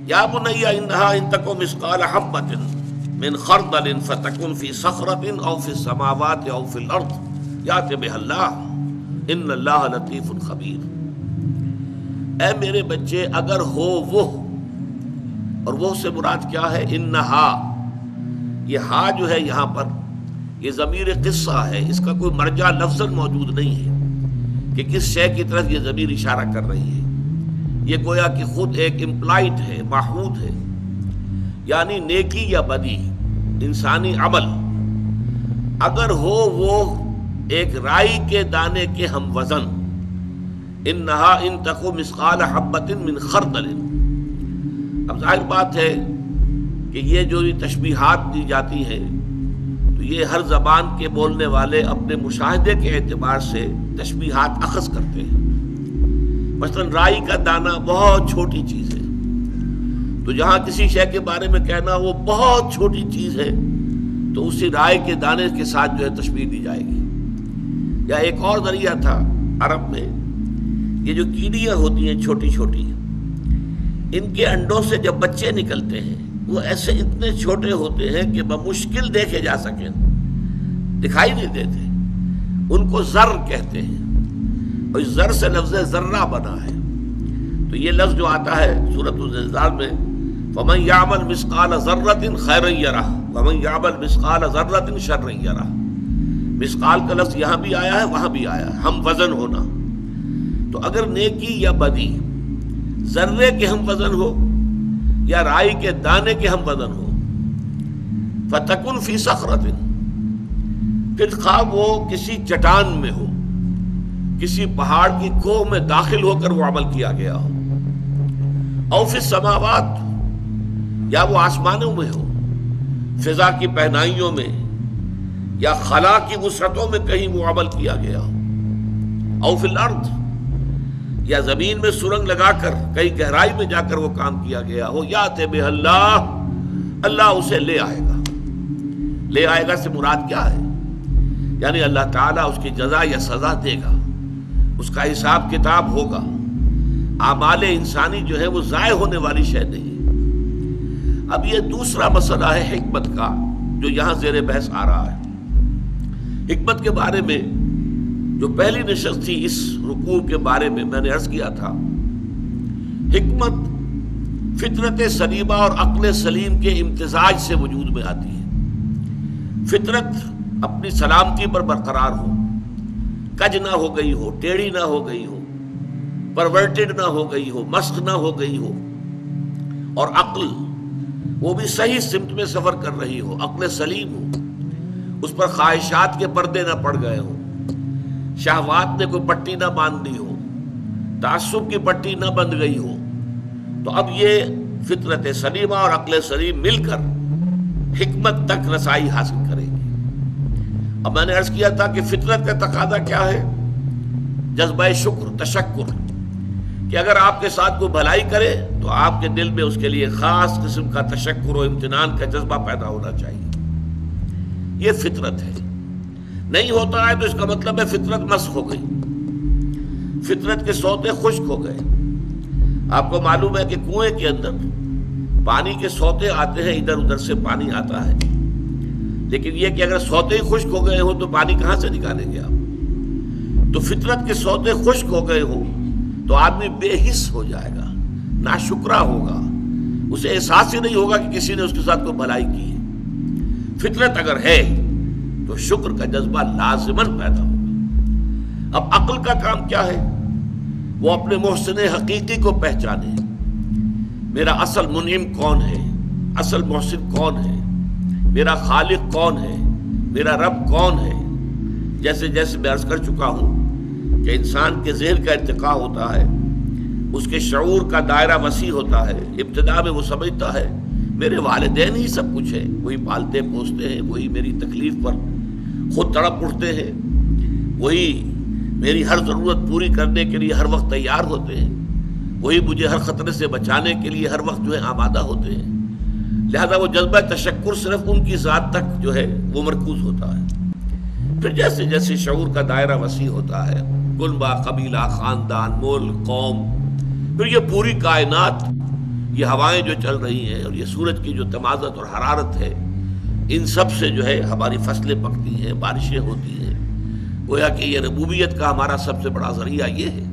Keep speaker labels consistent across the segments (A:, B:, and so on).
A: یا بنی انہا ان تک مثقال حبۃ من خردل فتکن فی صخرۃ او فی السماوات او فی الارض یأت بها اللہ ان اللہ لطیف خبیر۔ اے میرے بچے، اگر ہو وہ، اور وہ سے مراد کیا ہے؟ انہا، یہ ہا جو ہے یہاں پر یہ ضمیر قصہ ہے، اس کا کوئی مرجع لفظاً موجود نہیں ہے کہ کس شے کی طرف یہ ضمیر اشارہ کر رہی ہے، یہ گویا کہ خود ایک امپلائڈ ہے، محمود ہے، یعنی نیکی یا بدی، انسانی عمل اگر ہو وہ ایک رائی کے دانے کے ہم وزن، انہا ان تکو مثقال حبۃ من خردل۔ اب ظاہر بات ہے کہ یہ جو تشبیہات دی جاتی ہیں تو یہ ہر زبان کے بولنے والے اپنے مشاہدے کے اعتبار سے تشبیہات اخذ کرتے ہیں۔ مثلا رائی کا دانہ بہت چھوٹی چیز ہے، تو جہاں کسی شے کے بارے میں کہنا وہ بہت چھوٹی چیز ہے تو اسی رائی کے دانے کے ساتھ جو ہے تشبیہ دی جائے گی۔ یا ایک اور ذریعہ تھا عرب میں، یہ جو کیڑیاں ہوتی ہیں چھوٹی چھوٹی، ان کے انڈوں سے جب بچے نکلتے ہیں وہ ایسے اتنے چھوٹے ہوتے ہیں کہ بمشکل دیکھے جا سکیں، دکھائی نہیں دیتے، ان کو ذر کہتے ہیں، اور اس ذر سے لفظ ذرہ بنا ہے۔ تو یہ لفظ جو آتا ہے سورۃ الزلزال میں، فَمَن يَعْمَلْ مِثْقَالَ ذَرَّةٍ خَيْرًا يَرَهُ وَمَن يَعْمَلْ مِثْقَالَ ذَرَّةٍ شَرًّا يَرَهُ۔ مثقال کا لفظ یہاں بھی آیا ہے وہاں بھی آیا ہے، ہم وزن ہونا۔ تو اگر نیکی یا بدی ذرے کے ہم وزن ہو یا رائی کے دانے کے ہم وزن ہو، فَتَكُنْ فِي صَخْرَةٍ، پھر خواہ وہ کسی چٹان میں ہو، کسی پہاڑ کی کوہ میں داخل ہو کر وہ عمل کیا گیا ہو، او فی السماوات، یا وہ آسمانوں میں ہو، فضا کی پہنائیوں میں یا خلا کی وسعتوں میں کہیں وہ عمل کیا گیا ہو، او فی الارض، یا زمین میں سرنگ لگا کر کہیں گہرائی میں جا کر وہ کام کیا گیا ہو، یأت بہ اللہ، اللہ اسے لے آئے گا۔ لے آئے گا سے مراد کیا ہے؟ یعنی اللہ تعالیٰ اس کی جزا یا سزا دے گا، اس کا حساب کتاب ہوگا۔ اعمال انسانی جو ہے وہ ضائع ہونے والی شے نہیں ہے۔ اب یہ دوسرا مسئلہ ہے حکمت کا جو یہاں زیر بحث آ رہا ہے۔ حکمت کے بارے میں جو پہلی نشست تھی اس رکوع کے بارے میں نے عرض کیا تھا، حکمت فطرت سلیمہ اور عقل سلیم کے امتزاج سے وجود میں آتی ہے۔ فطرت اپنی سلامتی پر برقرار ہو، کج نہ ہو گئی ہو، ٹیڑھی نہ ہو گئی ہو، پرورٹڈ نہ ہو گئی ہو، مسخ نہ ہو گئی ہو، اور عقل وہ بھی صحیح سمت میں سفر کر رہی ہو، عقل سلیم ہو، اس پر خواہشات کے پردے نہ پڑ گئے ہوں، شہوات نے کوئی پٹی نہ باندھ دی ہو، تعصب کی پٹی نہ بند گئی ہو، تو اب یہ فطرت سلیمہ اور عقل سلیم مل کر حکمت تک رسائی حاصل کرے گی۔ اب میں نے عرض کیا تھا کہ فطرت کا تقاضا کیا ہے؟ جذبہ شکر، تشکر، کہ اگر آپ کے ساتھ کوئی بھلائی کرے تو آپ کے دل میں اس کے لیے خاص قسم کا تشکر و امتنان کا جذبہ پیدا ہونا چاہیے۔ یہ فطرت ہے۔ نہیں ہوتا ہے تو اس کا مطلب ہے فطرت مسخ ہو گئی، فطرت کے سوتے خشک ہو گئے۔ آپ کو معلوم ہے کہ کنویں کے اندر پانی کے سوتے آتے ہیں، ادھر ادھر سے پانی آتا ہے، لیکن یہ کہ اگر سوتے ہی خشک ہو گئے ہو تو پانی کہاں سے نکالیں گے آپ؟ تو فطرت کے سوتے خشک ہو گئے ہو تو آدمی بے حس ہو جائے گا، ناشکرا ہوگا، اسے احساس ہی نہیں ہوگا کہ کسی نے اس کے ساتھ کوئی بھلائی کی ہے۔ فطرت اگر ہے تو شکر کا جذبہ لازماً پیدا ہوگا۔ اب عقل کا کام کیا ہے؟ وہ اپنے محسن حقیقی کو پہچانے، میرا اصل منعم کون ہے، اصل محسن کون ہے، میرا خالق کون ہے، میرا رب کون ہے۔ جیسے جیسے میں عرض کر چکا ہوں کہ انسان کے ذہن کا ارتقاء ہوتا ہے، اس کے شعور کا دائرہ وسیع ہوتا ہے، ابتدا میں وہ سمجھتا ہے میرے والدین ہی سب کچھ ہے، وہی پالتے پوستے ہیں، وہی میری تکلیف پر خود تڑپ اٹھتے ہیں، وہی میری ہر ضرورت پوری کرنے کے لیے ہر وقت تیار ہوتے ہیں، وہی مجھے ہر خطرے سے بچانے کے لیے ہر وقت جو ہے آمادہ ہوتے ہیں۔ لہذا وہ جذبہ تشکر صرف ان کی ذات تک جو ہے وہ مرکوز ہوتا ہے۔ پھر جیسے جیسے شعور کا دائرہ وسیع ہوتا ہے، کنبہ، قبیلہ، خاندان، ملک، قوم، پھر یہ پوری کائنات یہ ہوائیں جو چل رہی ہیں اور یہ سورج کی جو تمازت اور حرارت ہے، ان سب سے جو ہے ہماری فصلیں پکتی ہیں، بارشیں ہوتی ہیں۔ گویا کہ یہ ربوبیت کا ہمارا سب سے بڑا ذریعہ یہ ہے۔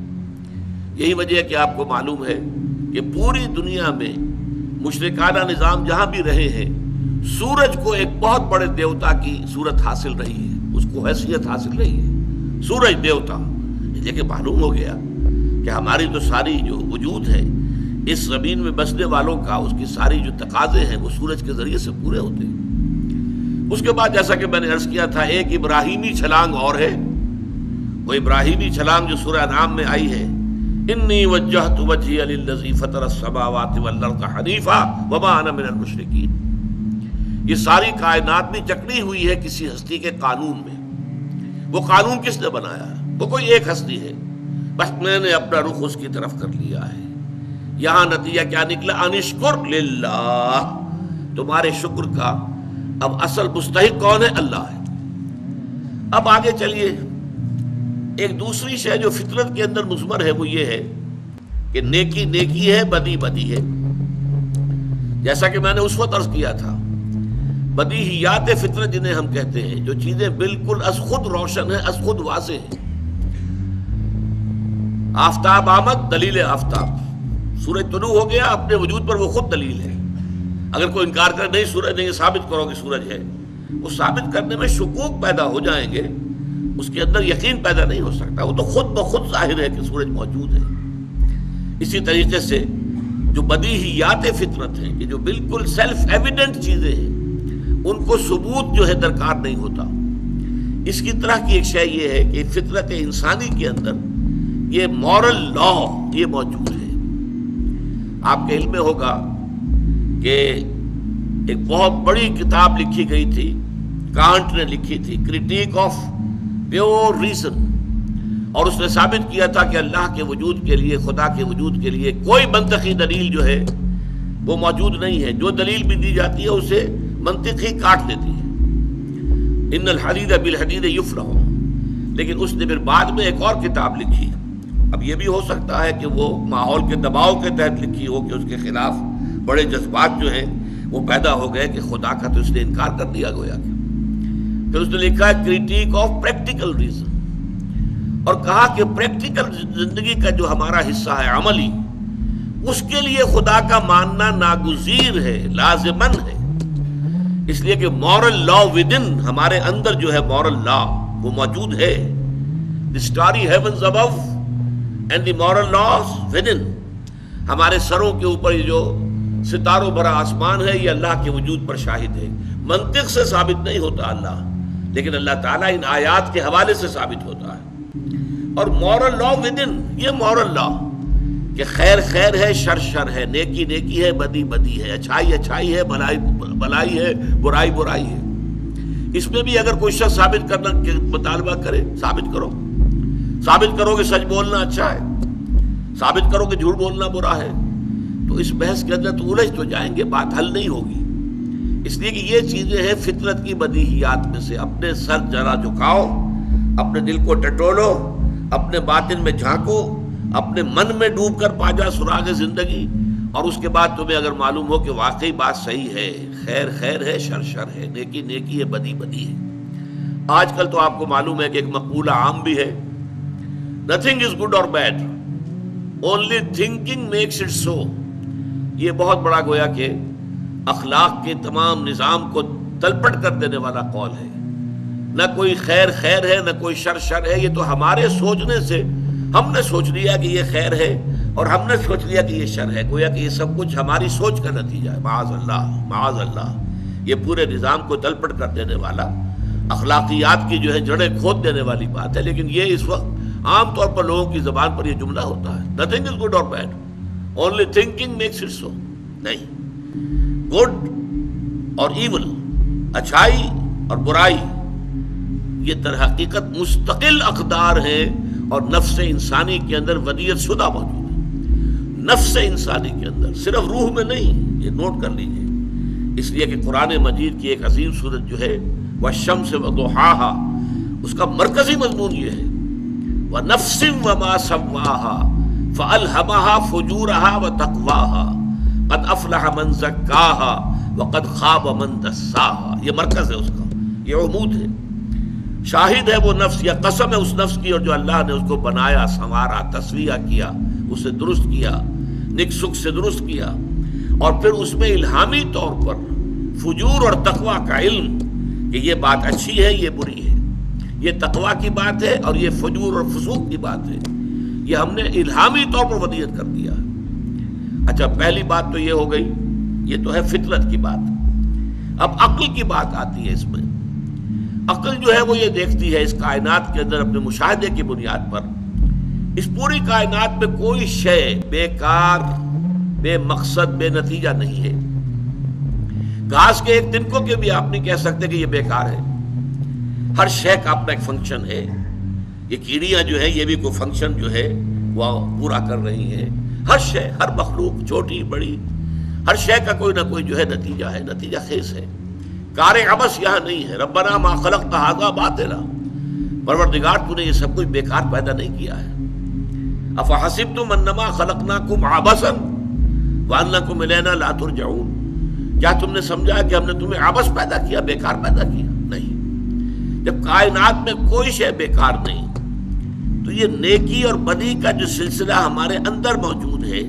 A: یہی وجہ ہے کہ آپ کو معلوم ہے کہ پوری دنیا میں مشرکانہ نظام جہاں بھی رہے ہیں، سورج کو ایک بہت بڑے دیوتا کی صورت حاصل رہی ہے، اس کو حیثیت حاصل رہی ہے، سورج دیوتا۔ لیکن معلوم ہو گیا کہ ہماری تو ساری جو وجود ہے اس زمین میں بسنے والوں کا، اس کی ساری جو تقاضے ہیں وہ سورج کے ذریعے سے پورے ہوتے ہیں۔ اس کے بعد جیسا کہ میں نے عرض کیا تھا، ایک ابراہیمی چھلانگ اور ہے، وہ ابراہیمی چھلانگ جو سورہ انعام میں آئی ہے، انی وجہت وجہی للذی فطر السماوات والارض حنیفا وما انا من المشرکین۔ یہ ساری کائنات بھی جکڑی ہوئی ہے کسی ہستی کے قانون میں۔ وہ قانون کس نے بنایا ہے؟ وہ کوئی ایک ہستی ہے، بس میں نے اپنا رخ اس کی طرف کر لیا ہے۔ یہاں نتیجہ کیا نکلا؟ انشکر للہ، تمہارے شکر کا اب اصل مستحق کون ہے؟ اللہ ہے۔ اب آگے چلیے، ایک دوسری شے جو فطرت کے اندر مضمر ہے وہ یہ ہے کہ نیکی نیکی ہے، بدی بدی ہے۔ جیسا کہ میں نے اس وقت عرض کیا تھا، بدیہیات فطرت جنہیں ہم کہتے ہیں، جو چیزیں بالکل از خود روشن ہیں، از خود واضح ہیں۔ آفتاب آمد، دلیل آفتاب، سورج طلوع ہو گیا، اپنے وجود پر وہ خود دلیل ہے۔ اگر کوئی انکار کرے نہیں سورج نہیں، ثابت کرو کہ سورج ہے، وہ ثابت کرنے میں شکوک پیدا ہو جائیں گے، اس کے اندر یقین پیدا نہیں ہو سکتا، وہ تو خود بخود ظاہر ہے کہ سورج موجود ہے۔ اسی طریقے سے جو بدیہیات فطرت ہیں، کہ جو بالکل سیلف ایویڈنٹ چیزیں ہیں، ان کو ثبوت جو ہے درکار نہیں ہوتا۔ اس کی طرح کی ایک شے یہ ہے کہ فطرت انسانی کے اندر یہ مورل لا یہ موجود ہے۔ آپ کے علم میں ہوگا کہ ایک بہت بڑی کتاب لکھی گئی تھی، کانٹ نے لکھی تھی، کرٹیک آف پیور ریزن، اور اس نے ثابت کیا تھا کہ اللہ کے وجود کے لیے، خدا کے وجود کے لیے کوئی منطقی دلیل جو ہے وہ موجود نہیں ہے۔ جو دلیل بھی دی جاتی ہے اسے منطق ہی کاٹ دیتی ہے۔ ان الحدید بالحدید یفرح، لیکن اس نے پھر بعد میں ایک اور کتاب لکھی۔ اب یہ بھی ہو سکتا ہے کہ وہ ماحول کے دباؤ کے تحت لکھی ہو کہ اس کے خلاف بڑے جذبات جو ہیں وہ پیدا ہو گئے کہ خدا کا تو اس نے انکار کر دیا گویا کہ۔ پھر اس نے لکھا ہے کریٹیک آف پریکٹیکل ریزن، اور کہا کہ پریکٹیکل زندگی کا جو ہمارا حصہ ہے عملی، اس کے لیے خدا کا ماننا ناگزیر ہے، لازمن ہے۔ اس لیے کہ مورل لا ودن، ہمارے اندر جو ہے مورل لا وہ موجود ہے۔ The starry heavens above and the moral laws within, ہمارے سروں کے اوپر یہ جو ستاروں بھرا آسمان ہے یہ اللہ کے وجود پر شاہد ہے۔ منطق سے ثابت نہیں ہوتا اللہ، لیکن اللہ تعالیٰ ان آیات کے حوالے سے ثابت ہوتا ہے۔ اور مورل لا ودن، یہ مورل لا کہ خیر خیر ہے، شر شر ہے، نیکی نیکی ہے، بدی بدی ہے، اچھائی اچھائی ہے، بھلائی بھلائی ہے، برائی برائی ہے۔ اس میں بھی اگر کوئی شخص ثابت کرنا مطالبہ کرے، ثابت کرو، ثابت کرو کہ سچ بولنا اچھا ہے، ثابت کرو کہ جھوٹ بولنا برا ہے، تو اس بحث کے اندر تو الجھ تو جائیں گے، بات حل نہیں ہوگی۔ اس لیے کہ یہ چیزیں ہیں فطرت کی بدیہیات میں سے۔ اپنے سر ذرا جھکاؤ، اپنے دل کو ٹٹولو، اپنے باطن میں جھانکو، اپنے من میں ڈوب کر پا جا سراغ زندگی، اور اس کے بعد تمہیں اگر معلوم ہو کہ واقعی بات صحیح ہے، خیر خیر ہے، شر شر ہے، نیکی نیکی ہے، بدی بدی ہے۔ آج کل تو آپ کو معلوم ہے کہ ایک مقولہ عام بھی ہے، nothing is good or bad, only thinking makes it so۔ یہ بہت بڑا گویا کہ اخلاق کے تمام نظام کو تلپٹ کر دینے والا قول ہے۔ نہ کوئی خیر خیر ہے، نہ کوئی شر شر ہے، یہ تو ہمارے سوچنے سے ہم نے سوچ لیا کہ یہ خیر ہے اور ہم نے سوچ لیا کہ یہ شر ہے، گویا کہ یہ سب کچھ ہماری سوچ کا نتیجہ ہے۔ معاذ اللہ، معاذ اللہ، یہ پورے نظام کو تلپٹ کر دینے والا، اخلاقیات کی جو ہے جڑیں کھود دینے والی بات ہے۔ لیکن یہ اس وقت عام طور پر لوگوں کی زبان پر یہ جملہ ہوتا ہے، nothing is good or bad, only thinking makes it so۔ نہیں، گڈ اور ایول، اچھائی اور برائی، یہ در حقیقت مستقل اقدار ہیں اور نفس انسانی کے اندر ودیعت شدہ موجود ہے۔ نفس انسانی کے اندر، صرف روح میں نہیں، یہ نوٹ کر لیجئے۔ اس لیے کہ قرآن مجید کی ایک عظیم سورت جو ہے والشمس وضحاها، اس کا مرکزی مضمون یہ ہے وَنَفْسٍ وَمَا سَوَّاهَا فَأَلْهَمَهَا فُجُورَهَا وَتَقْوَاهَا افلح من زکاہا وقد خاب من دساہا، یہ مرکز ہے اس کا، یہ عمود ہے۔ شاہد ہے وہ نفس یا قسم ہے اس نفس کی، اور جو اللہ نے اس کو بنایا، سنوارا، تصفیہ کیا، اسے درست کیا، نک سکھ سے درست کیا، اور پھر اس میں الہامی طور پر فجور اور تقوی کا علم کہ یہ بات اچھی ہے، یہ بری ہے، یہ تقوی کی بات ہے اور یہ فجور اور فسوق کی بات ہے، یہ ہم نے الہامی طور پر ودیت کر دیا۔ اچھا، پہلی بات تو یہ ہو گئی، یہ تو ہے فطرت کی بات۔ اب عقل کی بات آتی ہے اس میں۔ عقل جو ہے وہ یہ دیکھتی ہے اس کائنات کے اندر اپنے مشاہدے کی بنیاد پر، اس پوری کائنات میں کوئی شے بیکار، بے مقصد، بے نتیجہ نہیں ہے۔ گھاس کے ایک تنکوں کے بھی آپ نہیں کہہ سکتے کہ یہ بیکار ہے، ہر شے کا اپنا ایک فنکشن ہے۔ یہ کیڑیاں جو ہیں یہ بھی کوئی فنکشن جو ہے وہ پورا کر رہی ہیں۔ ہر شے، ہر مخلوق، چھوٹی بڑی، ہر شے کا کوئی نہ کوئی جو ہے نتیجہ ہے، نتیجہ خیز ہے۔ کار عبث یہاں نہیں ہے۔ ربنا ما خلقت ھذا باطلا، پروردگار تو نے یہ سب کچھ بیکار پیدا نہیں کیا ہے۔ افحسبتم انما خلقناکم عبثا وانکم الینا لا ترجعون، کیا تم نے سمجھا کہ ہم نے تمہیں عبث پیدا کیا، بیکار پیدا کیا؟ نہیں۔ جب کائنات میں کوئی شے بیکار نہیں تو یہ نیکی اور بدی کا جو سلسلہ ہمارے اندر موجود ہے،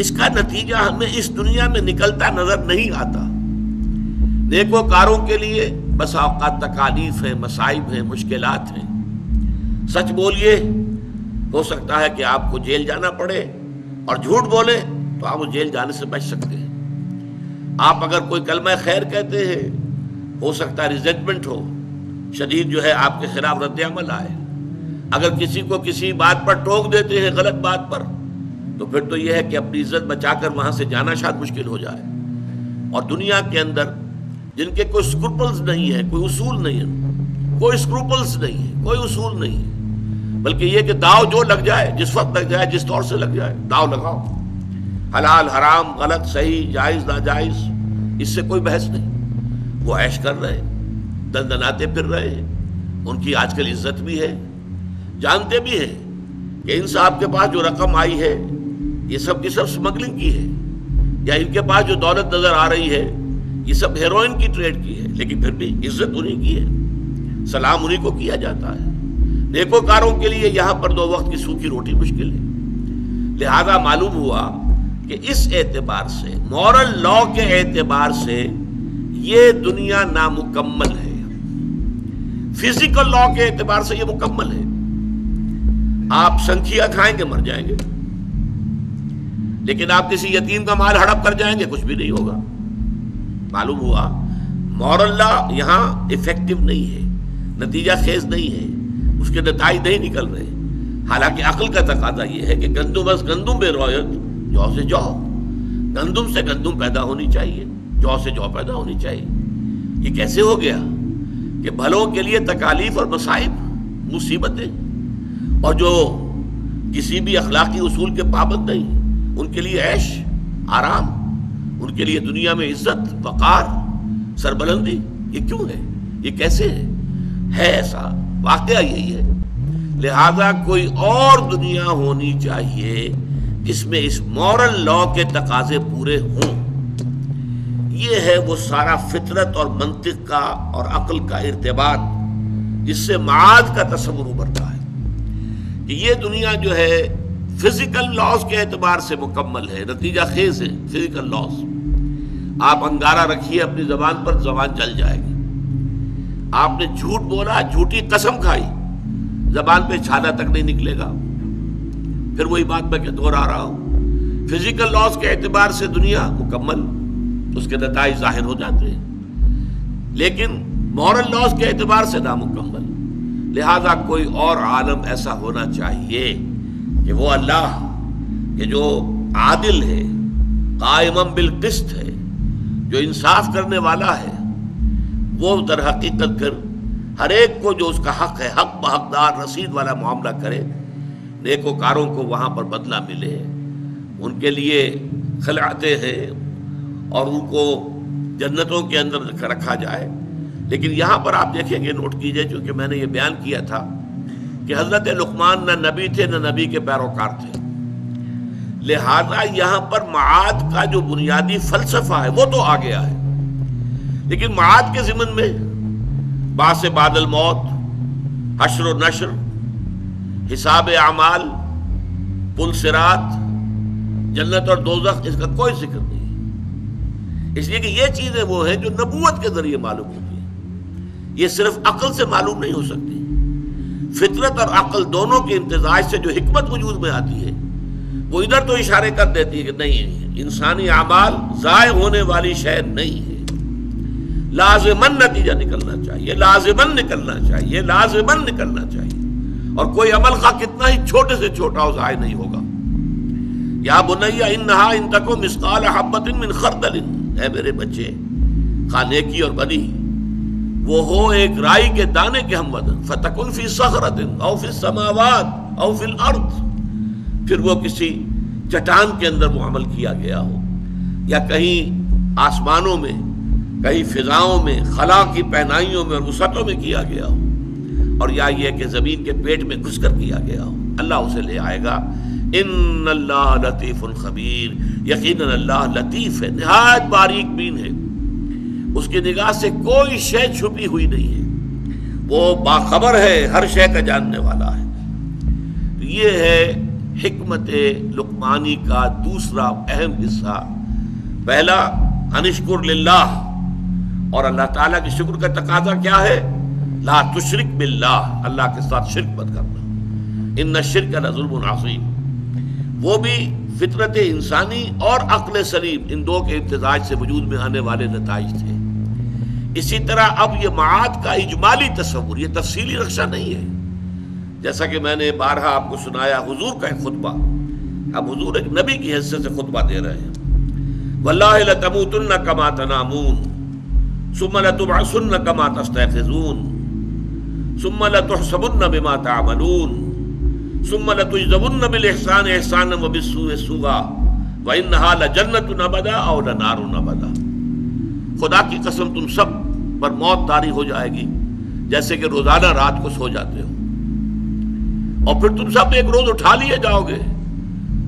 A: اس کا نتیجہ ہمیں اس دنیا میں نکلتا نظر نہیں آتا۔ نیکوکاروں کے لیے بس اوقات تکالیف ہیں، مصائب ہیں، مشکلات ہیں۔ سچ بولیے، ہو سکتا ہے کہ آپ کو جیل جانا پڑے، اور جھوٹ بولے تو آپ اس جیل جانے سے بچ سکتے ہیں۔ آپ اگر کوئی کلمہ خیر کہتے ہیں، ہو سکتا ہے ریزنٹمنٹ ہو، شدید جو ہے آپ کے خلاف رد عمل آئے۔ اگر کسی کو کسی بات پر ٹوک دیتے ہیں، غلط بات پر، تو پھر تو یہ ہے کہ اپنی عزت بچا کر وہاں سے جانا شاید مشکل ہو جائے۔ اور دنیا کے اندر جن کے کوئی اسکروپلز نہیں ہے، کوئی اصول نہیں ہے، کوئی اسکروپلز نہیں ہے، کوئی اصول نہیں ہے، بلکہ یہ کہ داؤ جو لگ جائے، جس وقت لگ جائے، جس طور سے لگ جائے، داؤ لگاؤ۔ حلال حرام، غلط صحیح، جائز ناجائز، اس سے کوئی بحث نہیں۔ وہ عیش کر رہے، دندناتے پھر رہے ہیں، ان کی آج کل عزت بھی ہے، جانتے بھی ہیں کہ ان صاحب کے پاس جو رقم آئی ہے یہ سب کی سب سمگلنگ کی ہے، یا ان کے پاس جو دولت نظر آ رہی ہے یہ سب ہیروئن کی ٹریڈ کی ہے، لیکن پھر بھی عزت انہیں کی ہے، سلام انہیں کو کیا جاتا ہے۔ نیکوکاروں کے لیے یہاں پر 2 وقت کی سوکھی روٹی مشکل ہے۔ لہذا معلوم ہوا کہ اس اعتبار سے، مورل لا کے اعتبار سے، یہ دنیا نامکمل ہے۔ فزیکل لا کے اعتبار سے یہ مکمل ہے۔ آپ سنکھیا کھائیں گے مر جائیں گے، لیکن آپ کسی یتیم کا مال ہڑپ کر جائیں گے کچھ بھی نہیں ہوگا۔ معلوم ہوا مورل لا یہاں افیکٹو نہیں ہے، نتیجہ خیز نہیں ہے، اس کے نتائج نہیں نکل رہے۔ حالانکہ عقل کا تقاضا یہ ہے کہ گندم از گندم بے رویت، جو سے جو، گندم سے گندم پیدا ہونی چاہیے، جو سے جو پیدا ہونی چاہیے۔ یہ کیسے ہو گیا کہ بھلوں کے لیے تکالیف اور مصائب، مصیبتیں، اور جو کسی بھی اخلاقی اصول کے پابند نہیں، ان کے لیے عیش، آرام، ان کے لیے دنیا میں عزت، وقار، سربلندی، یہ کیوں ہے؟ یہ کیسے ہے ایسا؟ واقعہ یہی ہے۔ لہذا کوئی اور دنیا ہونی چاہیے جس میں اس مورل لا کے تقاضے پورے ہوں۔ یہ ہے وہ سارا فطرت اور منطق کا اور عقل کا ارتباط، جس سے معاد کا تصور ابھرتا ہے کہ یہ دنیا جو ہے فزیکل لاز کے اعتبار سے مکمل ہے، نتیجہ خیز ہے۔ فزیکل لاز، آپ انگارہ رکھیے اپنی زبان پر، زبان جل جائے گی۔ آپ نے جھوٹ بولا، جھوٹی قسم کھائی، زبان پہ چھالا تک نہیں نکلے گا۔ پھر وہی بات میں کہ دوہرا رہا ہوں، فزیکل لاز کے اعتبار سے دنیا مکمل، اس کے نتائج ظاہر ہو جاتے ہیں، لیکن مورل لاز کے اعتبار سے نامکمل۔ لہذا کوئی اور عالم ایسا ہونا چاہیے کہ وہ اللہ کہ جو عادل ہے، قائم بالقسط ہے، جو انصاف کرنے والا ہے، وہ در حقیقت کر ہر ایک کو جو اس کا حق ہے، حق بحقدار رسید والا معاملہ کرے، نیکوکاروں کو وہاں پر بدلہ ملے، ان کے لیے خلعتیں ہیں اور ان کو جنتوں کے اندر رکھا جائے۔ لیکن یہاں پر آپ دیکھیں گے، نوٹ کیجئے، چونکہ میں نے یہ بیان کیا تھا کہ حضرت لقمان نہ نبی تھے نہ نبی کے پیروکار تھے، لہذا یہاں پر معاد کا جو بنیادی فلسفہ ہے وہ تو آ گیا ہے، لیکن معاد کے ضمن میں بعث بعد الموت، حشر و نشر، حساب اعمال، پل صراط، جنت اور دوزخ، اس کا کوئی ذکر نہیں ہے، اس لیے کہ یہ چیزیں وہ ہیں جو نبوت کے ذریعے معلوم ہوتی ہیں، یہ صرف عقل سے معلوم نہیں ہو سکتی۔ فطرت اور عقل دونوں کے امتزاج سے جو حکمت وجود میں آتی ہے وہ ادھر تو اشارے کر دیتی ہے کہ نہیں، انسانی اعمال ضائع ہونے والی شے نہیں ہے، لازماً نتیجہ نکلنا چاہیے، لازماً نکلنا چاہیے، لازماً نکلنا چاہیے، اور کوئی عمل خواہ کتنا ہی چھوٹے سے چھوٹا ہو ضائع نہیں ہوگا۔ یا بنی انہا ان تک مثقال حبۃ من خردل، اے میرے بچے، خواہ نیکی اور بدی وہ ہو ایک رائی کے دانے کے ہم وزن، فتکن فی صخرۃ او فی السماوات او فی الارض، پھر وہ کسی چٹان کے اندر وہ عمل کیا گیا ہو، یا کہیں آسمانوں میں، کہیں فضاؤں میں، خلا کی پہنائیوں میں اور وسعتوں میں کیا گیا ہو، اور یا یہ کہ زمین کے پیٹ میں گھس کر کیا گیا ہو، اللہ اسے لے آئے گا۔ ان اللہ لطیف خبیر، یقیناً اللہ لطیف ہے، نہایت باریک بین ہے، اس کی نگاہ سے کوئی شے چھپی ہوئی نہیں ہے، وہ باخبر ہے، ہر شے کا جاننے والا ہے۔ تو یہ ہے حکمت لقمانی کا دوسرا اہم حصہ۔ پہلا انشکر للہ، اور اللہ تعالیٰ کی شکر کا تقاضا کیا ہے؟ لا تشرک باللہ، اللہ کے ساتھ شرک مت کرنا، ان الشرک لظلم عظیم۔ وہ بھی فطرت انسانی اور عقل سلیم، ان دو کے امتزاج سے وجود میں آنے والے نتائج تھے۔ اسی طرح اب یہ معاد کا اجمالی تصور، یہ تفصیلی نقشہ نہیں ہے، جیسا کہ میں نے بارہا آپ کو سنایا حضور کا ایک خطبہ، اب حضور ایک نبی کی حیثیت سے خطبہ دے رہے ہیں۔ واللہ لتموتن کما تنامون ثم لتبعثن کما تستيقظون ثم لتحسبن بما تعملون ثم لتجزون بالاحسان احسانا وبالسوء سوءا وانها لجنۃ ابدا او لنار ابدا۔ خدا کی قسم تم سب پر موت طاری ہو جائے گی جیسے کہ روزانہ رات کو سو جاتے ہو، اور پھر تم سب ایک روز اٹھا لیے جاؤ گے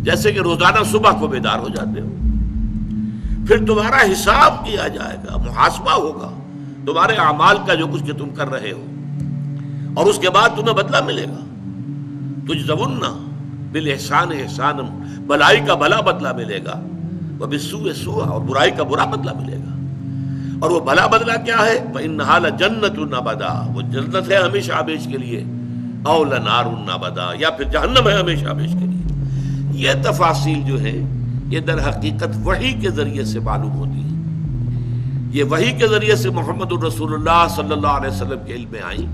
A: جیسے کہ روزانہ صبح کو بیدار ہو جاتے ہو، پھر تمہارا حساب کیا جائے گا، محاسبہ ہوگا تمہارے اعمال کا جو کچھ کہ تم کر رہے ہو، اور اس کے بعد تمہیں بدلہ ملے گا۔ تجزون بالاحسان احسانا، بھلائی کا بھلا بدلہ ملے گا، وبالسوء سوءا، اور برائی کا برا بدلہ ملے گا۔ اور وہ بھلا بدلہ کیا ہے؟ فإنها لجنۃ ابدا، وہ جنت ہے ہمیشہ ہمیشہ کے لیے، او لنار ابدا، یا پھر جہنم ہے ہمیشہ ہمیشہ کے لیے۔ یہ تفاصیل جو ہے یہ در حقیقت وحی کے ذریعے سے معلوم ہوتی ہے، یہ وحی کے ذریعے سے محمد الرسول اللہ صلی اللہ علیہ وسلم کے علم میں آئیں،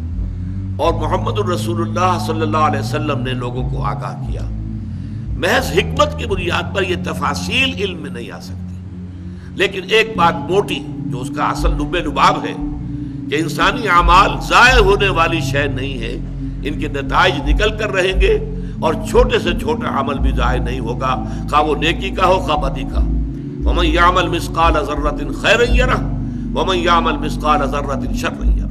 A: اور محمد الرسول اللہ صلی اللہ علیہ وسلم نے لوگوں کو آگاہ کیا۔ محض حکمت کی بنیاد پر یہ تفاصیل علم میں نہیں آ سکتی، لیکن ایک بات موٹی جو اس کا اصل لب لباب ہے کہ انسانی اعمال ضائع ہونے والی شے نہیں ہے، ان کے نتائج نکل کر رہیں گے، اور چھوٹے سے چھوٹا عمل بھی ضائع نہیں ہوگا، خواہ وہ نیکی کا ہو خواہ بدی کا۔ وَمَن يَعْمَلْ مِثْقَالَ ذَرَّةٍ خَيْرًا يَرَهُ وَمَن يَعْمَلْ مِثْقَالَ ذَرَّةٍ شَرًّا يَرَهُ۔